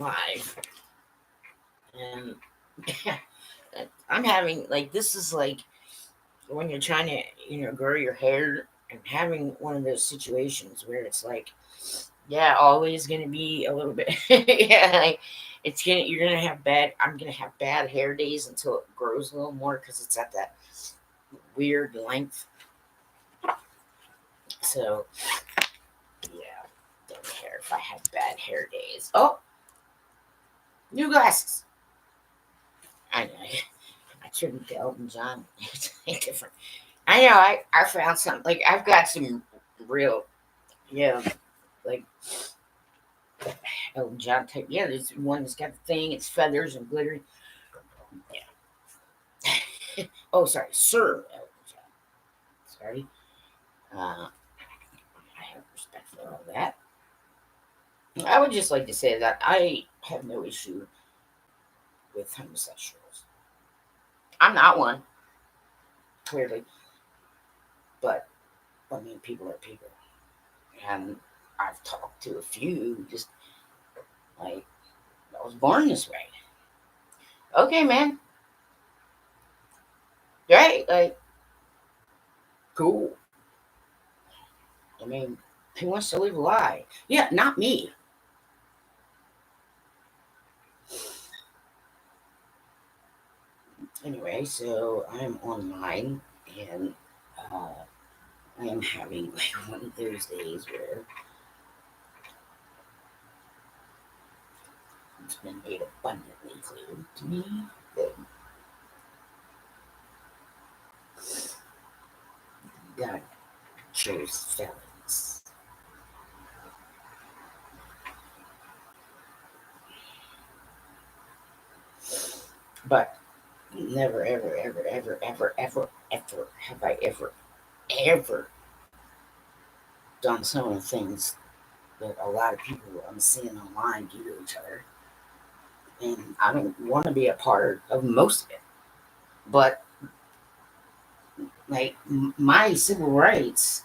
live, and I'm having like this is like when you're trying to grow your hair and having one of those situations where it's like, yeah, always gonna be a little bit, yeah, like you're gonna have bad. I'm gonna have bad hair days until it grows a little more because it's at that weird length. So yeah, don't care if I have bad hair days. Oh, new glasses. I know. I turned to Elton John. It's different. I know. I found something. Like I've got some real, yeah, like Elton John type. Yeah, there's one that's got the thing. It's feathers and glitter. Yeah. Oh, sorry, Sir Elton John. Sorry. I have respect for all that. I would just like to say that I have no issue with homosexuals. I'm not one, clearly, but I mean, people are people, and I've talked to a few just like I was born this way. Okay, man, right? Like, cool. I mean, who wants to live a lie? Yeah, not me. Anyway, so I'm online and uh, I am having like one of those days where it's been made abundantly clear to me that God chose felons. But never, ever, ever, ever, ever, ever, ever have I ever done some of the things that a lot of people I'm seeing online do to each other. And I don't want to be a part of most of it. But like my civil rights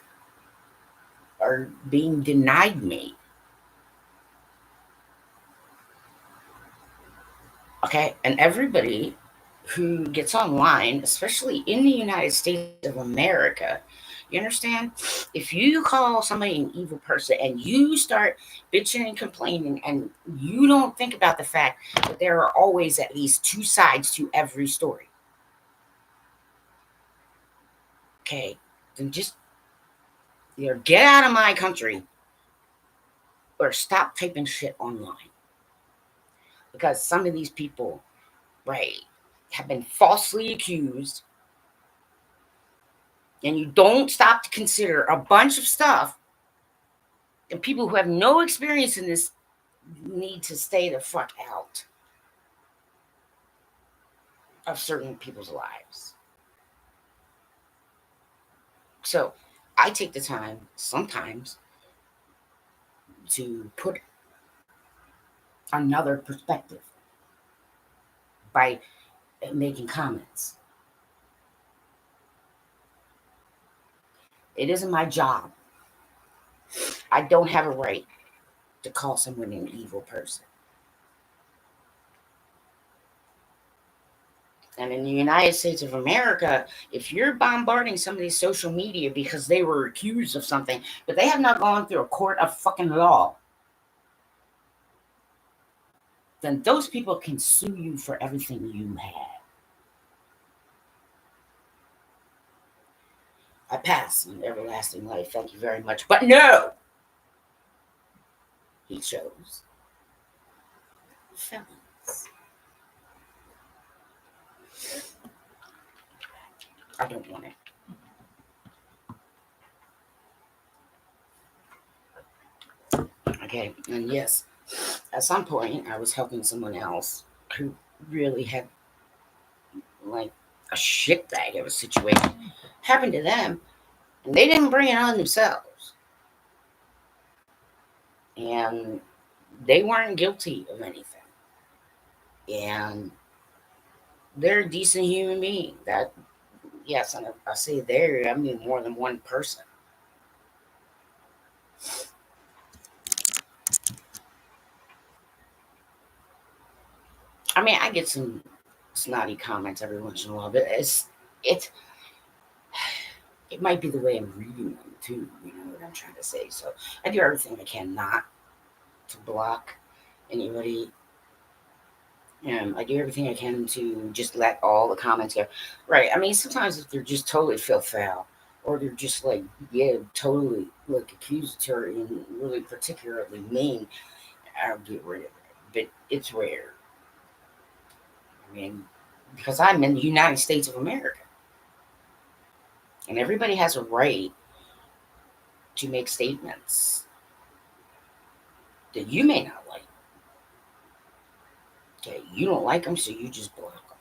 are being denied me. Okay, and everybody who gets online, especially in the United States of America, you understand? If you call somebody an evil person and you start bitching and complaining, and you don't think about the fact that there are always at least two sides to every story, okay, then just either get out of my country or stop typing shit online. Because some of these people, right, have been falsely accused, and you don't stop to consider a bunch of stuff, and people who have no experience in this need to stay the fuck out of certain people's lives. So I take the time sometimes to put another perspective by making comments. It isn't my job. I don't have a right to call someone an evil person. And in the United States of America, if you're bombarding somebody's social media because they were accused of something, but they have not gone through a court of fucking law, then those people can sue you for everything you have. I pass on everlasting life. Thank you very much. But no, he chose felons. I don't want it. Okay, and yes, at some point I was helping someone else who really had like a shitbag of a situation happen to them, and they didn't bring it on themselves, and they weren't guilty of anything, and they're a decent human being. That yes, and I say there, I mean more than one person. I mean, I get some snotty comments every once in a while, but it's it might be the way I'm reading them too. You know what I'm trying to say. So I do everything I can not to block anybody. I do everything I can to just let all the comments go. Right. I mean, sometimes if they're just totally feel foul, or they're just like, yeah, totally like accusatory and really particularly mean, I'll get rid of it. But it's rare. I mean, because I'm in the United States of America, and everybody has a right to make statements that you may not like. Okay, you don't like them, so you just block them.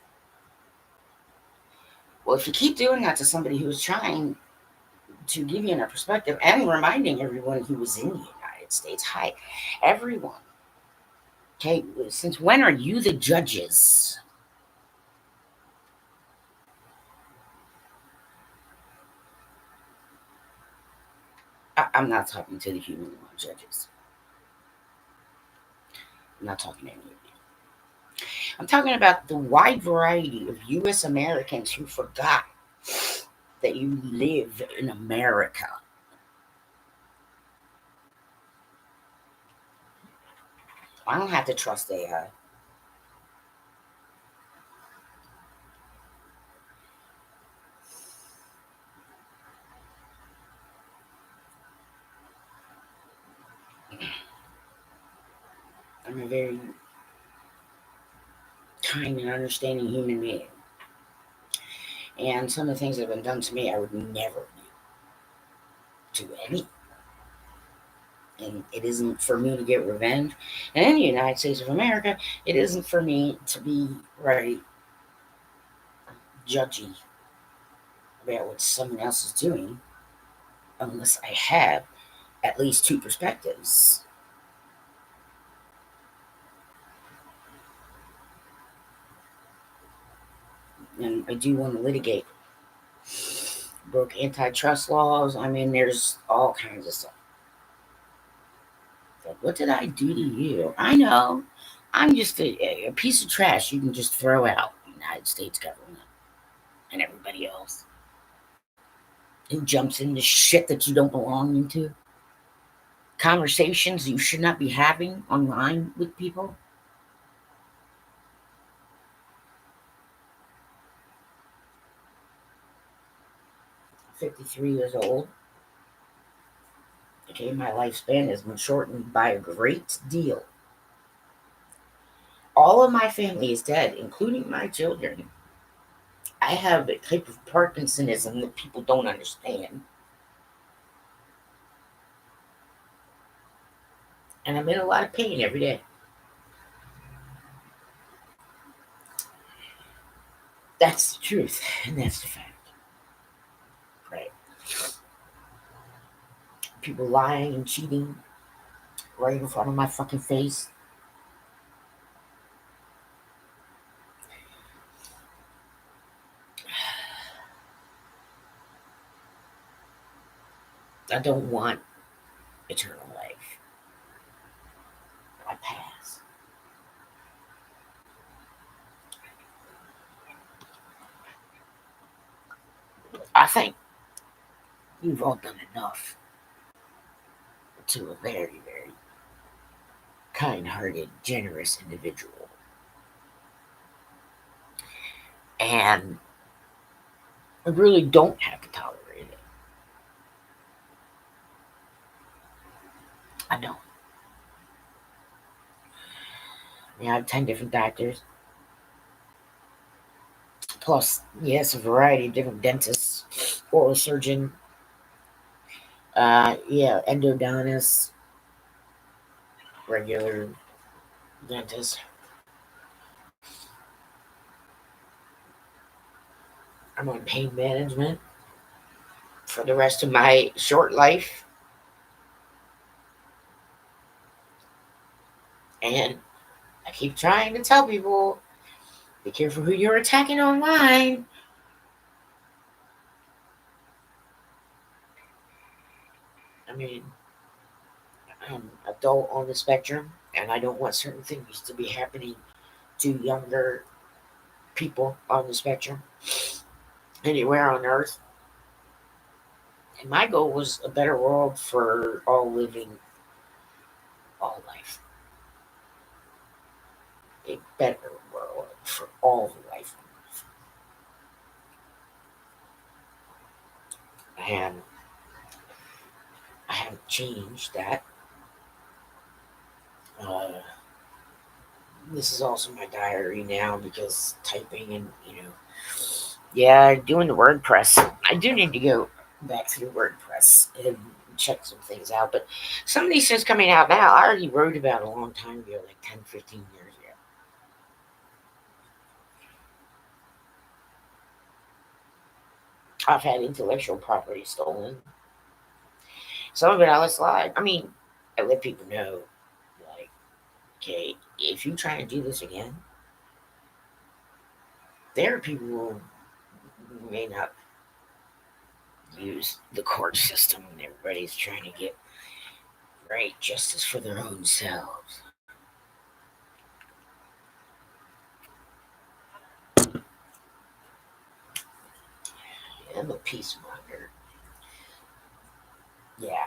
Well, if you keep doing that to somebody who is trying to give you a perspective and reminding everyone who was in the United States, hi, everyone. Okay, since when are you the judges? I'm not talking to the human law judges. I'm not talking to any of you. I'm talking about the wide variety of U.S. Americans who forgot that you live in America. I don't have to trust AI. I'm a very kind and understanding human being. And some of the things that have been done to me, I would never do to any. And it isn't for me to get revenge. And in the United States of America, it isn't for me to be right judgy about what someone else is doing unless I have at least two perspectives. And I do want to litigate. Broke antitrust laws. I mean, there's all kinds of stuff. Like, what did I do to you? I know. I'm just a piece of trash you can just throw out the United States government and everybody else who jumps into shit that you don't belong into. Conversations you should not be having online with people. 53 years old. Okay, my lifespan has been shortened by a great deal. All of my family is dead, including my children. I have a type of Parkinsonism that people don't understand. And I'm in a lot of pain every day. That's the truth, and that's the fact. Right? People lying and cheating right in front of my fucking face. I don't want eternal life. I pass. I think we've all done enough to a very, very kind hearted, generous individual. And I really don't have to tolerate it. I don't. I mean, I have 10 different doctors. Plus, yes, a variety of different dentists, oral surgeon, yeah, endodontist, regular dentist. I'm on pain management for the rest of my short life. And I keep trying to tell people be careful who you're attacking online. I mean, I'm adult on the spectrum, and I don't want certain things to be happening to younger people on the spectrum anywhere on earth. And my goal was a better world for all living, all life. A better world for all life. And I haven't changed that. Uh, this is also my diary now because typing and, yeah, doing the WordPress. I do need to go back through WordPress and check some things out. But some of these things coming out now, I already wrote about a long time ago, like 10, 15 years ago. I've had intellectual property stolen. Some of it I was like, I mean, I let people know, like, okay, if you try to do this again, there are people who may not use the court system and everybody's trying to get right justice for their own selves. I'm a peacemonger. Yeah.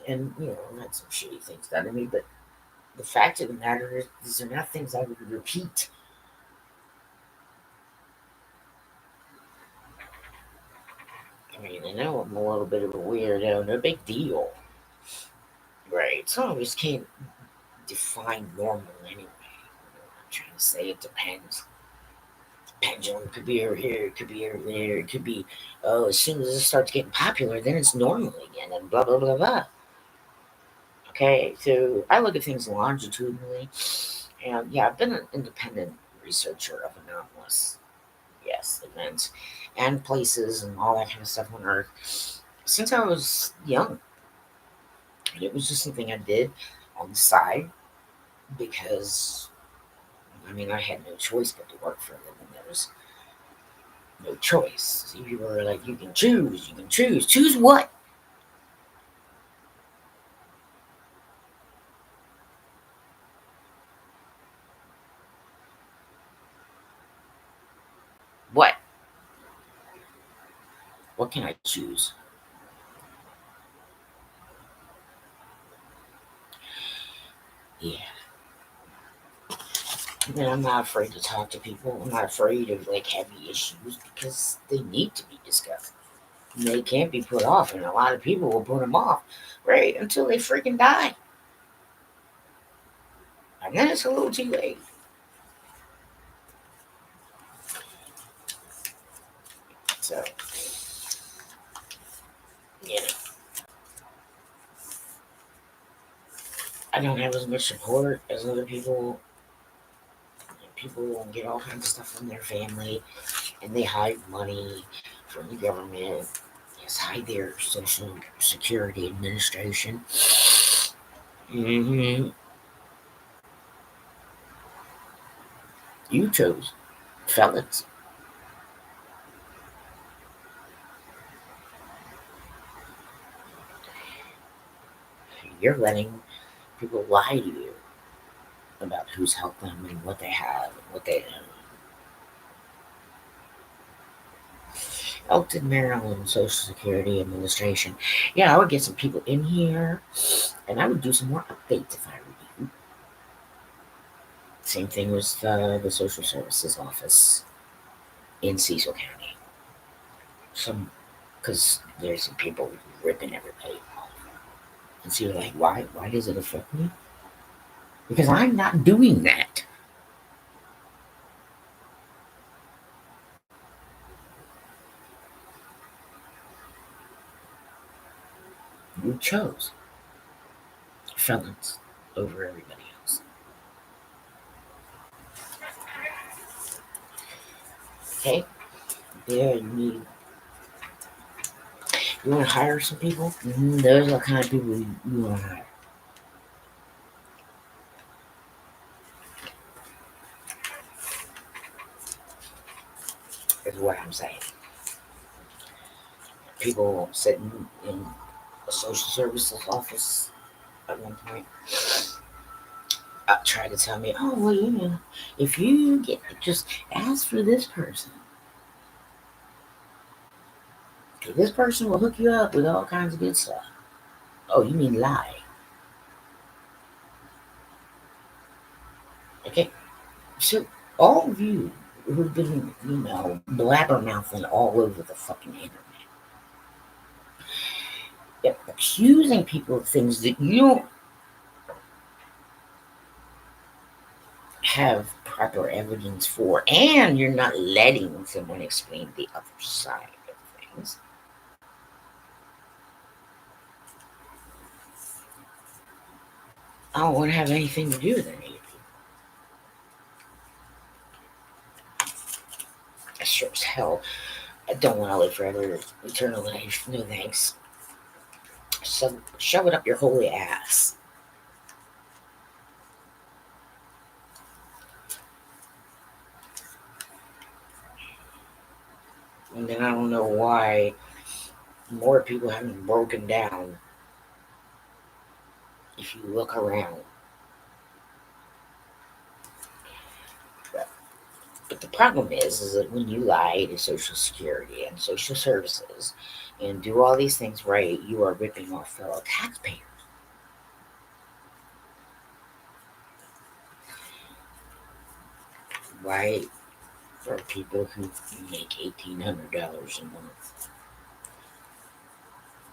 And, I've had some shitty things done to me, but the fact of the matter is, these are not things I would repeat. I mean, I know I'm a little bit of a weirdo, no big deal. Right. Some of us can't define normal anyway. I'm trying to say it depends. Pendulum could be over here, it could be over there, it could be, oh, as soon as it starts getting popular, then it's normal again, and blah, blah, blah, blah. Okay, so I look at things longitudinally, and yeah, I've been an independent researcher of anomalous, yes, events and places and all that kind of stuff on Earth since I was young. And it was just something I did on the side because, I mean, I had no choice but to work for a living. There was no choice. See, people were like, you can choose, you can choose. Choose what? What? What can I choose? Yeah. And I'm not afraid to talk to people. I'm not afraid of like heavy issues because they need to be discussed. And they can't be put off, and a lot of people will put them off right until they freaking die. And then it's a little too late. So, you know, I don't have as much support as other people. People get all kinds of stuff from their family, and they hide money from the government. Yes, hide their social security administration. Hmm. You chose felons. You're letting people lie to you about who's helped them and what they have and what they own. Elkton, Maryland Social Security Administration. Yeah, I would get some people in here and I would do some more updates if I were you. Same thing with the Social Services Office in Cecil County. Some, because there's some people ripping everybody off. And so you're like, why? Why does it affect me? Because I'm not doing that. You chose felons over everybody else. Okay? Yeah, you want to hire some people? Those are the kind of people you want to hire. Is what I'm saying. People sitting in a social services office at one point. try to tell me, oh, well, if you get, just ask for this person. This person will hook you up with all kinds of good stuff. Oh, you mean lie? Okay. So all of you who've been, blabbermouthing all over the fucking internet, accusing people of things that you don't have proper evidence for, and you're not letting someone explain the other side of things. I don't want to have anything to do with any of you. I sure as hell I don't want to live forever, eternal life. No thanks. So shove it up your holy ass. And then I don't know why more people haven't broken down if you look around. But the problem is that when you lie to Social Security and social services and do all these things right, you are ripping off fellow taxpayers. Right? For people who make $1,800 a month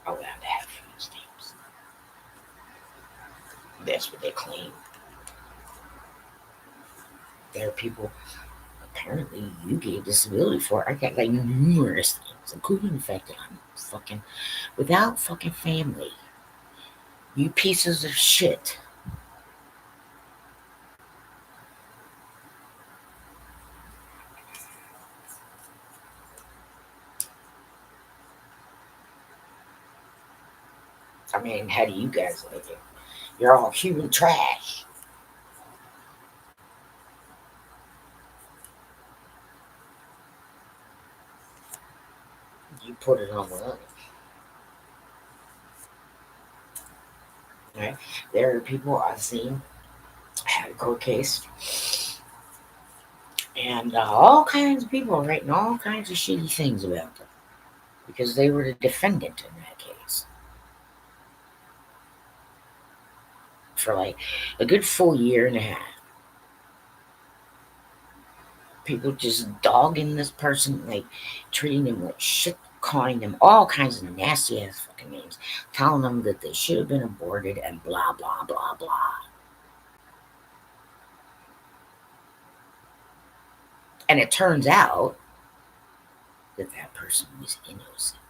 allowed to have food stamps. That's what they claim. There are people apparently you gave disability for. I got like numerous things, including the fact that I'm fucking without fucking family. You pieces of shit. I mean, how do you guys like it? You're all human trash. You put it on the line. Right? There are people I've seen had a court case, and all kinds of people are writing all kinds of shitty things about them because they were the defendant in that case for like a good full year and a half. People just dogging this person, like treating them like shit, calling them all kinds of nasty ass fucking names, telling them that they should have been aborted and blah blah blah blah. And it turns out that that person was innocent.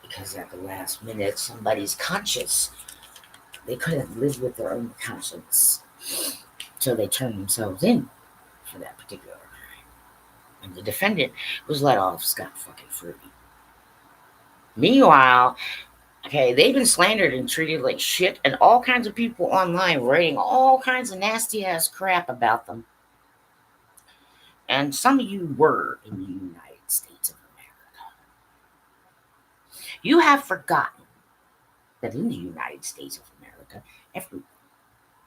Because at the last minute, somebody's conscience, they couldn't live with their own conscience. So they turned themselves in for that particular crime. And the defendant was let off scot fucking free. Meanwhile, okay, they've been slandered and treated like shit, and all kinds of people online writing all kinds of nasty ass crap about them. And some of you were in the United States of America. You have forgotten that in the United States of America, everyone,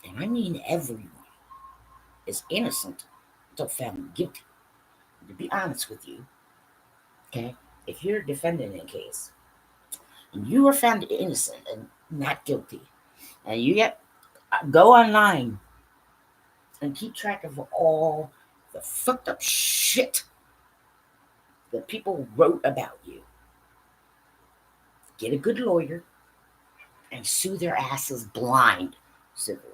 and I mean everyone, is innocent until found guilty. To be honest with you, okay, if you're a defendant in a case and you are found innocent and not guilty, and you get go online and keep track of all the fucked up shit that people wrote about you, get a good lawyer and sue their asses blind civilly.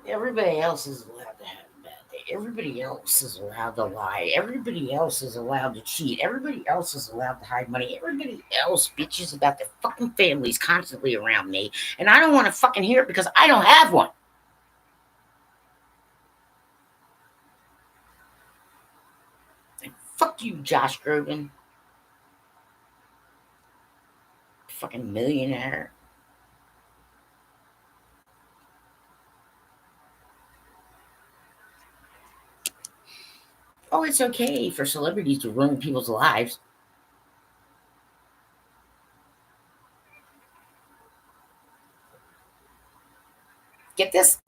Everybody else is allowed to have a bad day. Everybody else is allowed to lie. Everybody else is allowed to cheat. Everybody else is allowed to hide money. Everybody else bitches about their fucking families constantly around me. And I don't want to fucking hear it because I don't have one. And fuck you, Josh Groban. Fucking millionaire. Oh, it's okay for celebrities to ruin people's lives. Get this.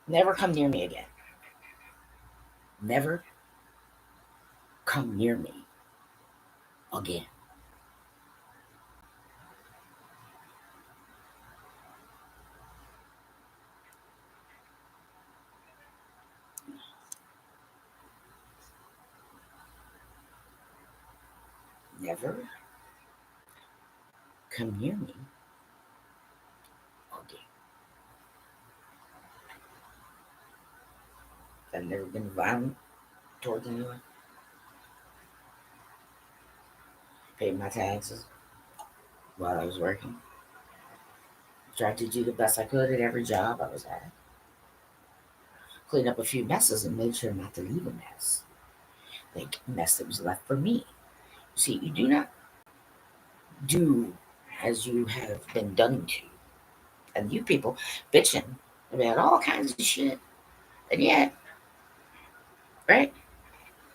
Never come near me again. Never come near me again. Never come near me again. I've never been violent towards anyone. Paid my taxes while I was working. Tried to do the best I could at every job I was at. Cleaned up a few messes and made sure not to leave a mess. Like mess that was left for me. See, you do not do as you have been done to. And you people bitching about all kinds of shit. And yet, right?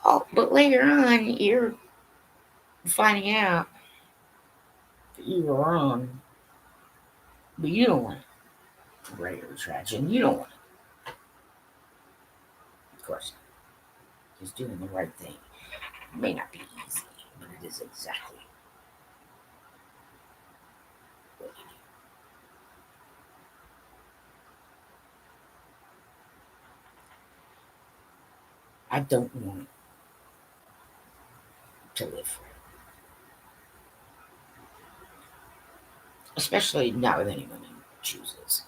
Oh, but later on, you're finding out that you were wrong. But you don't want to write a retraction. You don't want it. Of course, just doing the right thing. It may not be easy, but it is exactly what you do. I don't want to live for it. Especially not with anyone who chooses.